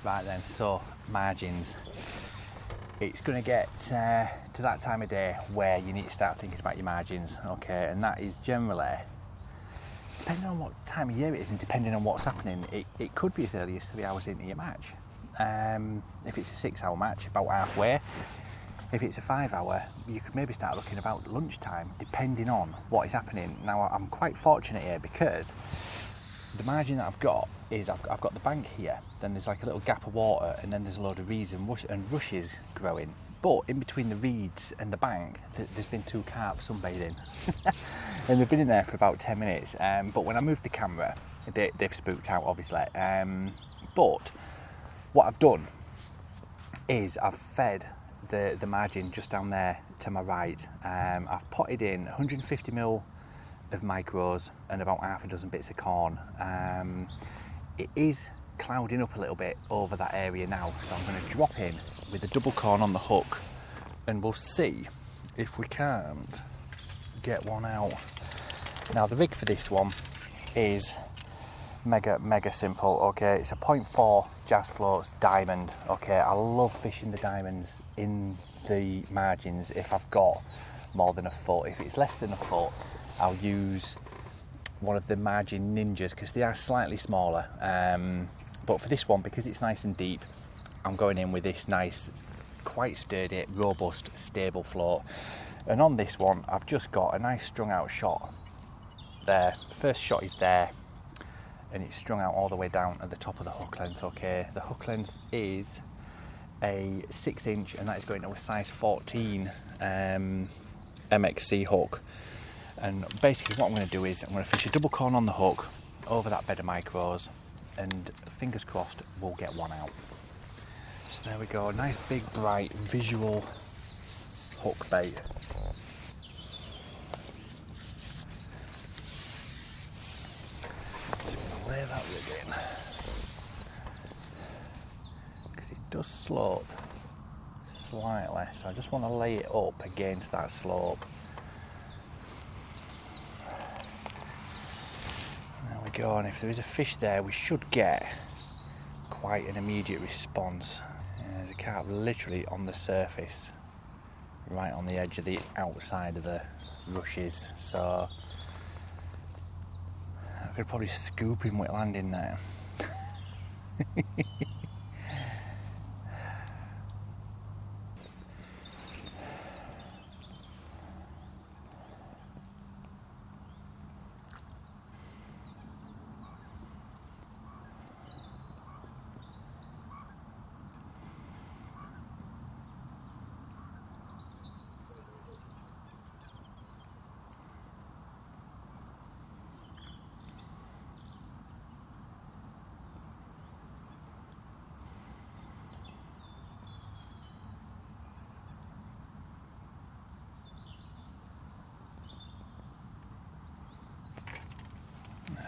Right then, so margins. It's going to get to that time of day where you need to start thinking about your margins, okay? And that is generally, depending on what time of year it is and depending on what's happening, it could be as early as 3 hours into your match. If it's a 6-hour match, about halfway. If it's a 5-hour, you could maybe start looking about lunchtime, depending on what is happening. Now, I'm quite fortunate here because the margin that I've got is I've got the bank here, then there's like a little gap of water, and then there's a load of reeds and rushes growing. But in between the reeds and the bank, there's been 2 carp sunbathing. And they've been in there for about 10 minutes. But when I moved the camera, they've spooked out, obviously. But what I've done is I've fed the margin just down there to my right. I've potted in 150ml of micros and about half a dozen bits of corn. It is clouding up a little bit over that area now, so I'm going to drop in with a double corn on the hook, and we'll see if we can't get one out. Now, the rig for this one is mega simple, okay? It's a 0.4 jazz floats diamond, okay? I love fishing the diamonds in the margins if I've got more than a foot. If it's less than a foot, I'll use one of the margin ninjas because they are slightly smaller. But for this one, because it's nice and deep, I'm going in with this nice, quite sturdy, robust, stable float. And on this one, I've just got a nice strung out shot there. The first shot is there, and it's strung out all the way down at the top of the hook length, okay? The hook length is a 6-inch, and that is going to a size 14 MXC hook. And basically what I'm going to do is I'm going to fish a double corn on the hook over that bed of micros, and fingers crossed we'll get one out. So there we go, nice big bright visual hook bait. Just going to lay that rig in because it does slope slightly, so I just want to lay it up against that slope. Go, and if there is a fish there, we should get quite an immediate response. There's a carp literally on the surface, right on the edge of the outside of the rushes, so I could probably scoop him with landing there.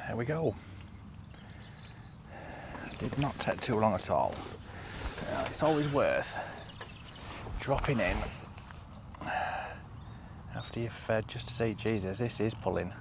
There we go. Did not take too long at all. It's always worth dropping in after you've fed just to say, Jesus, this is pulling.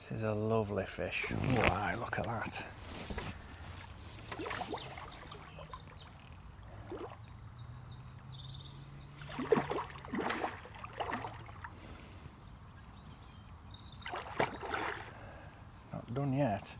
This is a lovely fish. Wow, look at that. Not done yet.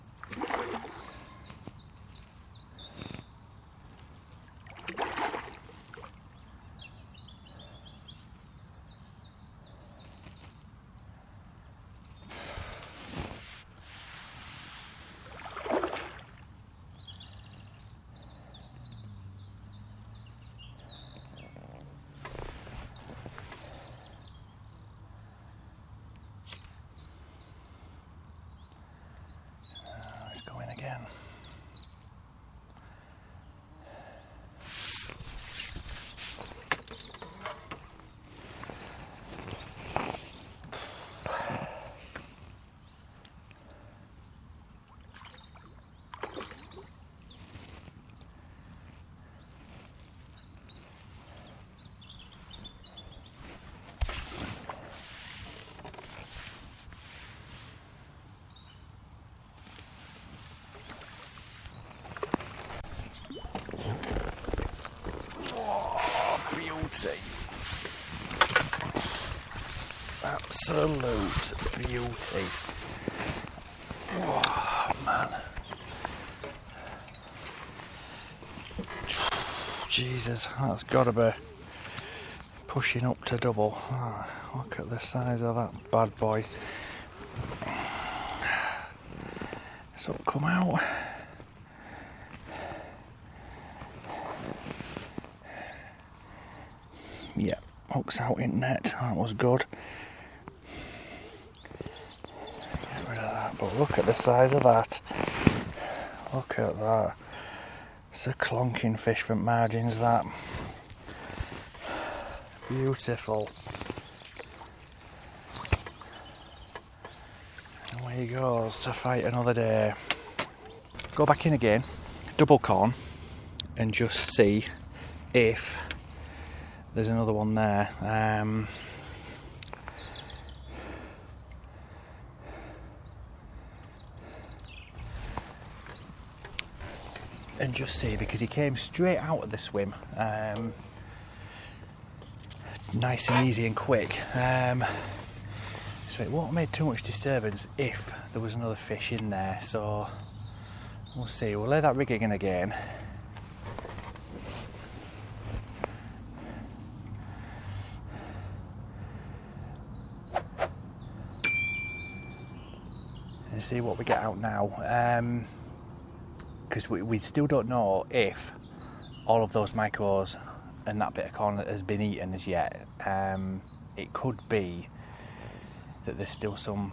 absolute beauty. Oh man. Jesus, that's got to be pushing up to double. Oh, look at the size of that bad boy. So come out. Yeah, hooks out in net. That was good. Get rid of that. But look at the size of that. Look at that. It's a clonking fish from margins, that. Beautiful. And away he goes to fight another day. Go back in again, double corn, and just see if there's another one there. And just see, because he came straight out of the swim, nice and easy and quick, so it won't make too much disturbance if there was another fish in there. So we'll see. We'll lay that rig in again, and see what we get out now. Because we still don't know if all of those micros and that bit of corn has been eaten as yet. It could be that there's still some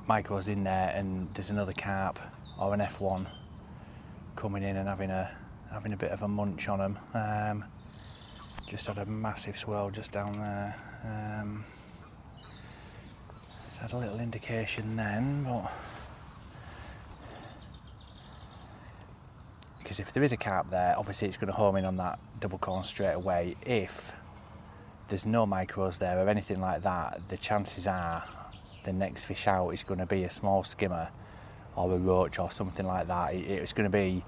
micros in there and there's another carp or an F1 coming in and having a bit of a munch on them. Just had a massive swell just down there. It's had a little indication then, but because if there is a carp there, obviously it's going to home in on that double corn straight away. If there's no micros there or anything like that, the chances are the next fish out is going to be a small skimmer or a roach or something like that. It's going to be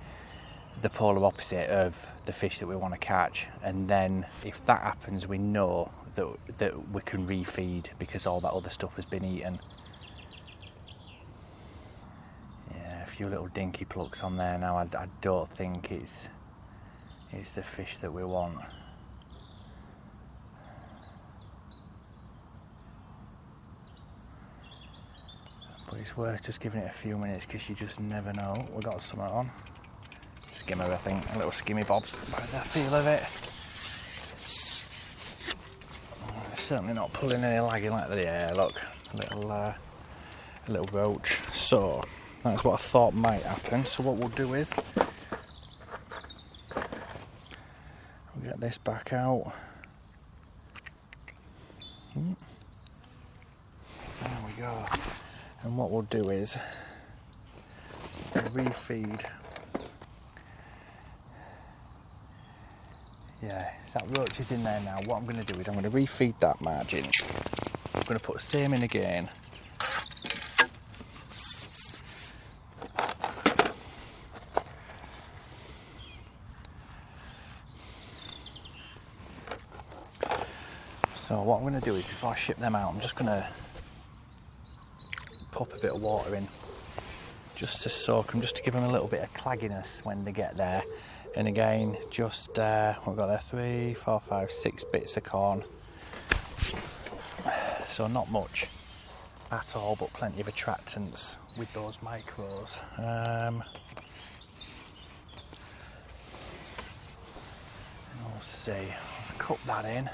the polar opposite of the fish that we want to catch. And then if that happens, we know that we can refeed because all that other stuff has been eaten. A few little dinky plucks on there now. I don't think it's the fish that we want. But it's worth just giving it a few minutes because you just never know. We got something on. Skimmer, I think. A little skimmy bobs by the feel of it. It's certainly not pulling any lagging like that. Yeah, look. A little roach. So that's what I thought might happen. So what we'll do is we'll get this back out. There we go. And what we'll do is refeed. Yeah, so that roach is in there now. What I'm going to do is I'm going to refeed that margin. I'm going to put the same in again. So what I'm going to do is, before I ship them out, I'm just going to pop a bit of water in just to soak them, just to give them a little bit of clagginess when they get there. And again, just we've got there 3, 4, 5, 6 bits of corn, so not much at all, but plenty of attractants with those micros. We'll see. Let's cup that in.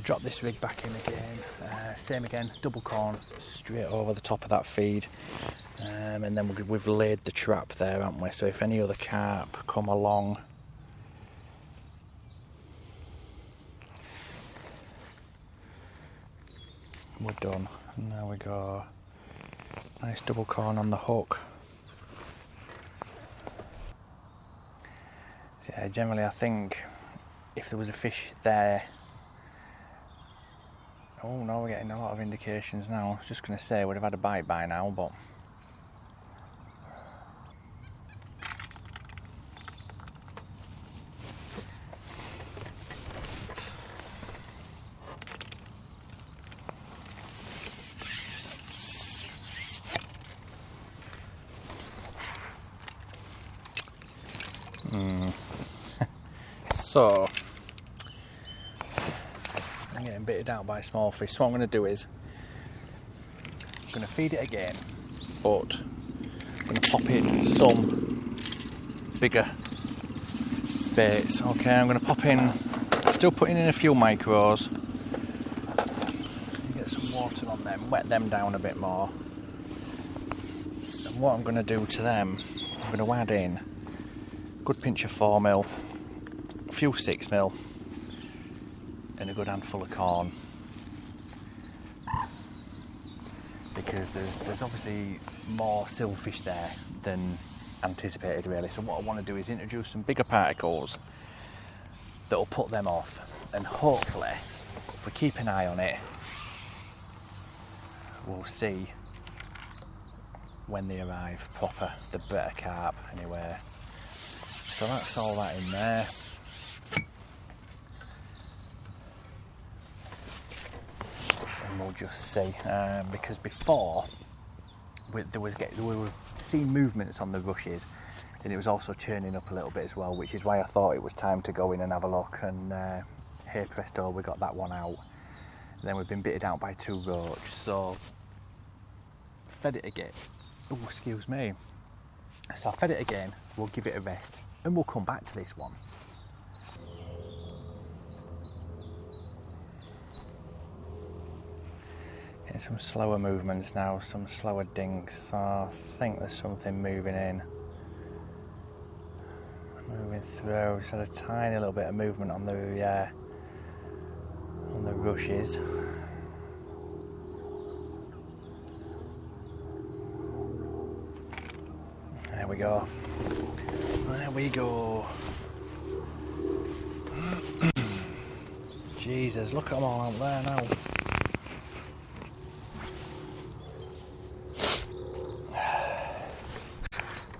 Drop this rig back in again, same again, double corn straight over the top of that feed, and then we've laid the trap there, haven't we? So if any other carp come along, we're done. And there we go, nice double corn on the hook. So yeah, generally I think if there was a fish there. Oh no, we're getting a lot of indications now. I was just going to say we'd have had a bite by now, but So I'm getting bitted out by small fish. So what I'm going to do is I'm going to feed it again, but I'm going to pop in some bigger baits. Okay, I'm going to pop in, still putting in a few micros, get some water on them, wet them down a bit more. And what I'm going to do to them, I'm going to add in a good pinch of 4mm, a few 6mm, and a good handful of corn, because there's obviously more silverfish there than anticipated really. So what I want to do is introduce some bigger particles that will put them off, and hopefully if we keep an eye on it we'll see when they arrive proper the better carp anyway. So that's all that in there. And we'll just see, because before we were seeing movements on the rushes, and it was also churning up a little bit as well, which is why I thought it was time to go in and have a look. And hey presto, we got that one out. And then we've been bitted out by 2 roach, so fed it again. Oh, excuse me. So I fed it again, we'll give it a rest, and we'll come back to this one. Getting some slower movements now, some slower dinks, so I think there's something moving in. Moving through, so a tiny little bit of movement on the rushes. There we go. There we go. Jesus, look at them all out there now.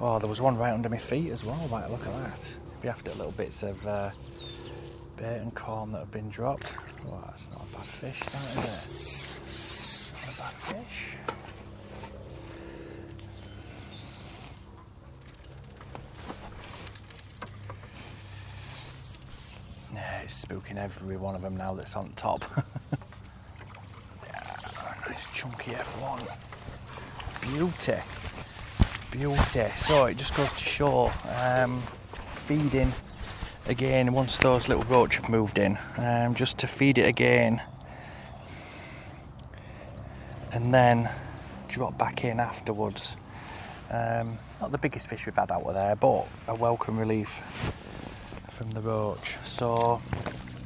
Oh, there was one right under my feet as well. Right, look at that. Be after little bits of bait and corn that have been dropped. Oh, that's not a bad fish, that is it? Not a bad fish. Yeah, it's spooking every one of them now that's on top. Yeah, a nice chunky F1. Beauty. Beauty. So it just goes to show, feeding again once those little roach have moved in, just to feed it again and then drop back in afterwards. Not the biggest fish we've had out of there, but a welcome relief from the roach. So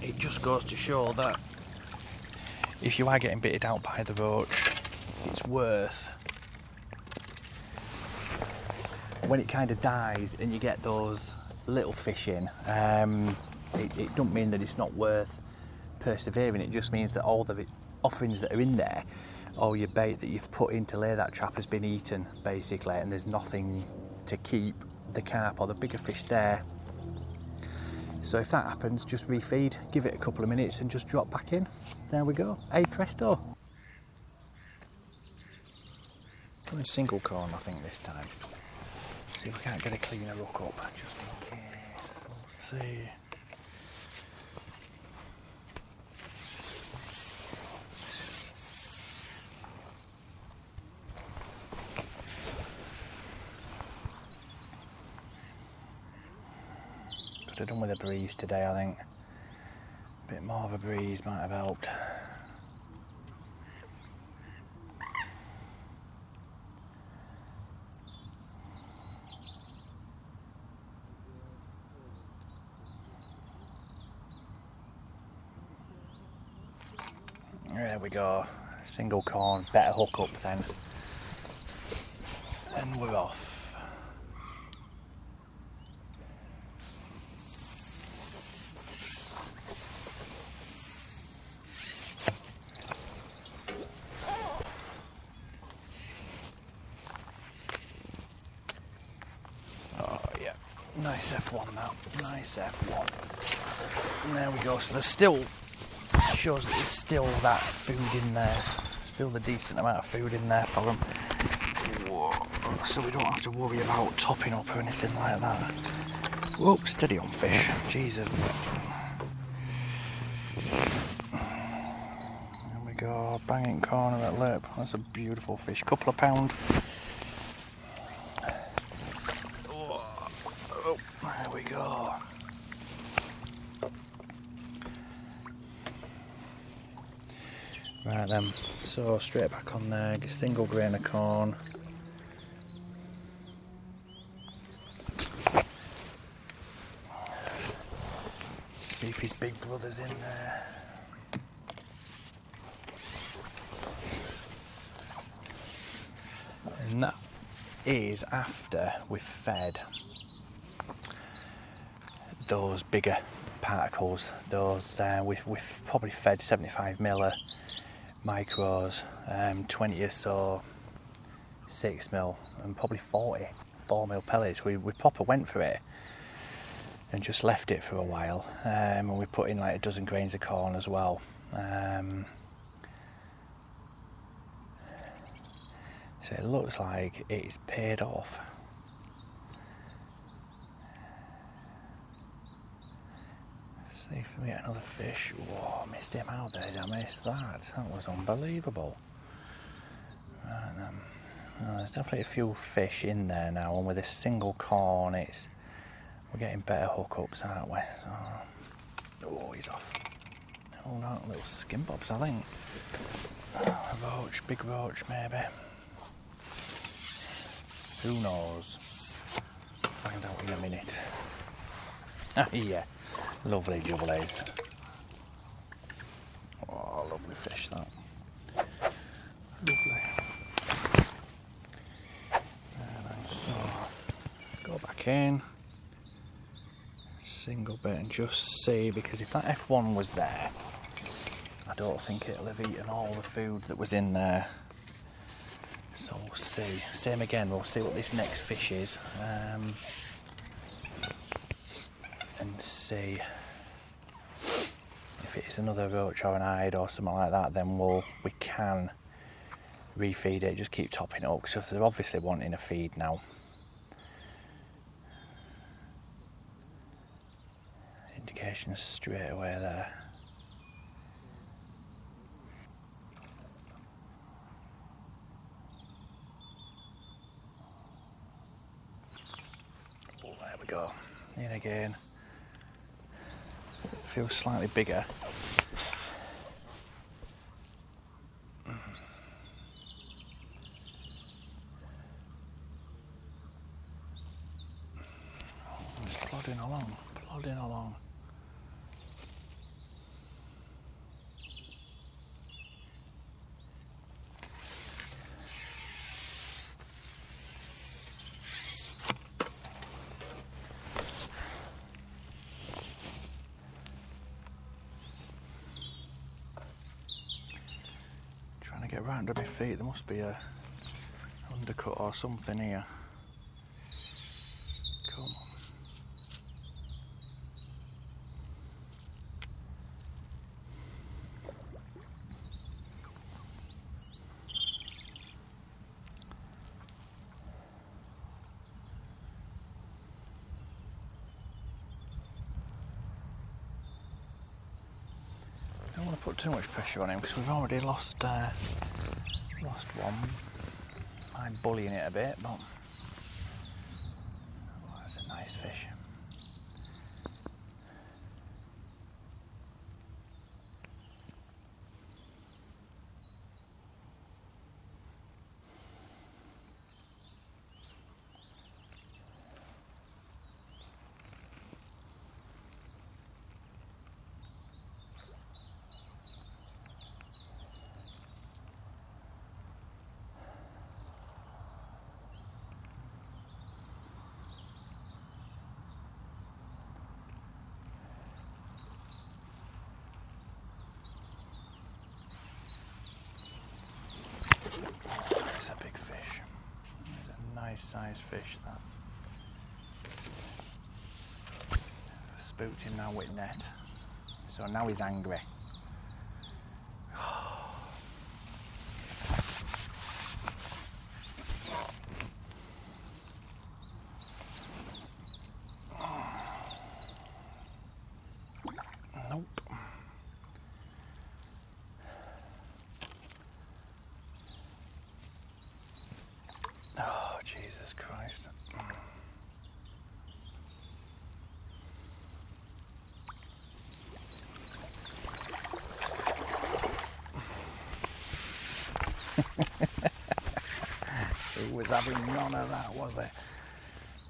it just goes to show that if you are getting bitted out by the roach, it's worth, when it kind of dies and you get those little fish in, it don't mean that it's not worth persevering. It just means that all the offerings that are in there, all your bait that you've put in to lay that trap has been eaten basically, and there's nothing to keep the carp or the bigger fish there. So if that happens, just refeed, give it a couple of minutes and just drop back in. There we go. Hey presto. Going single corn I think this time. See if we can't get a cleaner hook up, just in case. We'll see. Could have done with a breeze today, I think. A bit more of a breeze might have helped. There we go, single corn, better hook up then, and we're off. Nice F1 now, nice F1. And there we go, so there's still, shows that there's still that food in there. Still the decent amount of food in there for them. Whoa. So we don't have to worry about topping up or anything like that. Whoa, steady on fish, Jesus. There we go, banging corner at lip. That's a beautiful fish, couple of pound. Oh, there we go. Right then, so straight back on there, single grain of corn. See if his big brother's in there. And that is after we've fed those bigger particles. Those we've probably fed 75mm micros, 20 or so 6mm, and probably 40 4mm pellets. We proper went for it and just left it for a while, and we put in like a dozen grains of corn as well. So it looks like it's paid off. Let's see if we get another fish. Whoa, I missed him out there. I missed that. That was unbelievable. Right then. Well, there's definitely a few fish in there now, and with this single corn, we're getting better hookups, aren't we? So, oh, he's off. Oh no, little skin bobs, I think. A roach, big roach maybe. Who knows? Find out in a minute. Ah, yeah, lovely jubblies. Oh, lovely fish that. Lovely. So, go back in. Single bit and just see, because if that F1 was there, I don't think it'll have eaten all the food that was in there. So we'll see. Same again, we'll see what this next fish is, and see if it is another roach or an hide or something like that. Then we can refeed it, just keep topping it up, because they're obviously wanting a feed now. Indications straight away there. Oh, there we go. In again. Feels slightly bigger. Just plodding along, plodding along. Trying to get round to my feet. There must be a undercut or something here. Come on. I don't want to put too much pressure on him because we've already lost one. I'm bullying it a bit, but that's a nice fish. There's a big fish. There's a nice sized fish that. spooked him now with net. So now he's angry. Nope. Oh, Jesus Christ. He was having none of that, was it?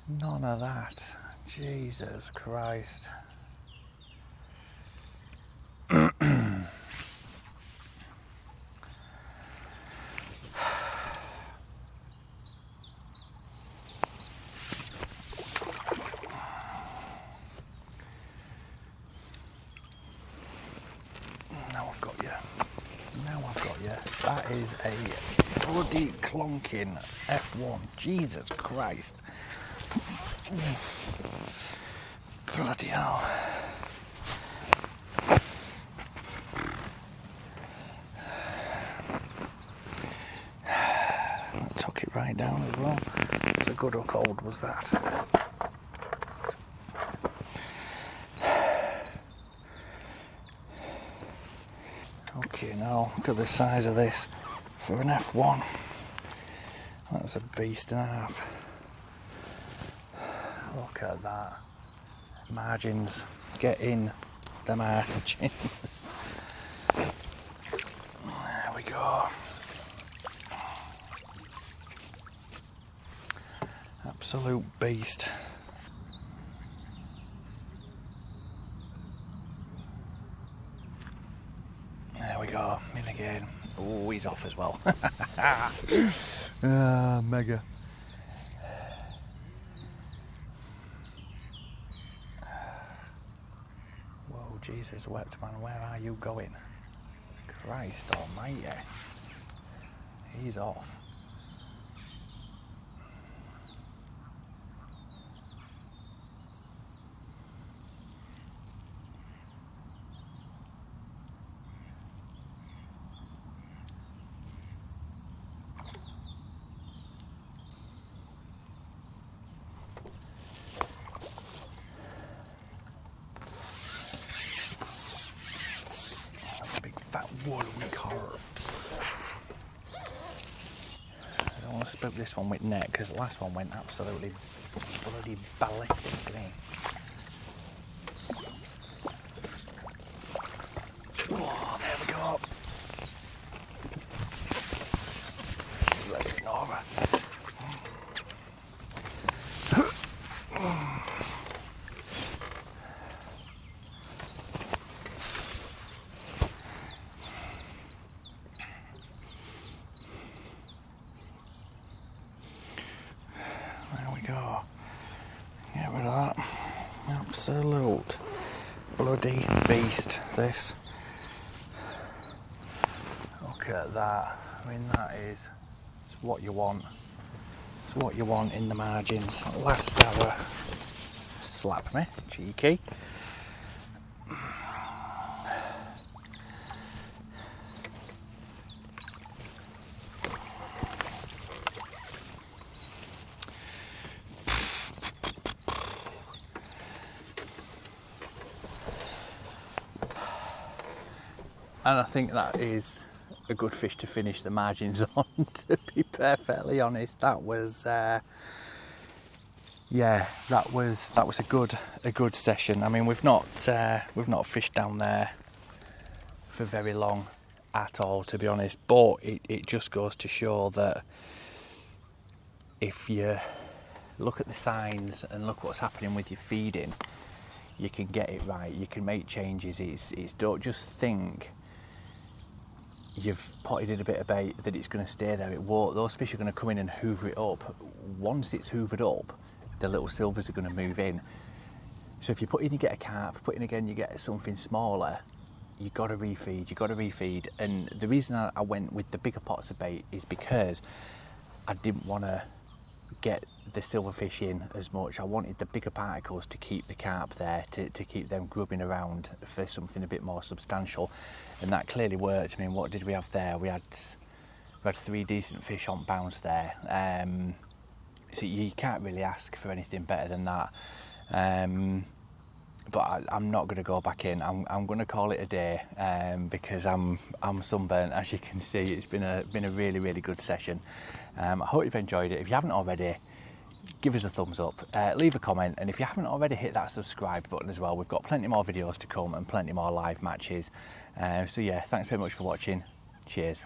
None of that. Jesus Christ. Now I've got you. That is a bloody clonking F1. Jesus Christ. Bloody hell. I took it right down as well. It's a good hook hold, was that? Okay, now look at the size of this for an F1. That's a beast and a half. Look at that. Margins. Get in the margins. There we go. Absolute beast. There we go, in again. Oh, he's off as well. Mega. Whoa, Jesus wept, man, where are you going? Christ almighty. He's off. Fat watery carps. I don't want to spook this one with net because the last one went absolutely bloody ballistic, didn't he? Oh, there we go. Let's ignore her. Go. Get rid of that. Absolute bloody beast, this. Look at that. I mean, that is, it's what you want. It's what you want in the margins. Last hour. Slap me, cheeky. And I think that is a good fish to finish the margins on, to be perfectly honest. That was yeah, that was a good session. I mean, we've not fished down there for very long at all, to be honest, but it just goes to show that if you look at the signs and look what's happening with your feeding, you can get it right, you can make changes. It's don't just think you've potted in a bit of bait that it's going to stay there. It won't. Those fish are going to come in and hoover it up. Once it's hoovered up, the little silvers are going to move in. So if you put in, you get a carp, put in again, you get something smaller, you've got to refeed. And the reason I went with the bigger pots of bait is because I didn't want to get the silverfish in as much. I wanted the bigger particles to keep the carp there, to keep them grubbing around for something a bit more substantial, and that clearly worked. I mean, what did we have there? We had 3 decent fish on bounce there, so you can't really ask for anything better than that. But I'm not going to go back in. I'm going to call it a day, because I'm sunburnt, as you can see. It's been a really, really good session. I hope you've enjoyed it. If you haven't already, give us a thumbs up, leave a comment, and if you haven't already, hit that subscribe button as well. We've got plenty more videos to come and plenty more live matches. So yeah, thanks very much for watching. Cheers.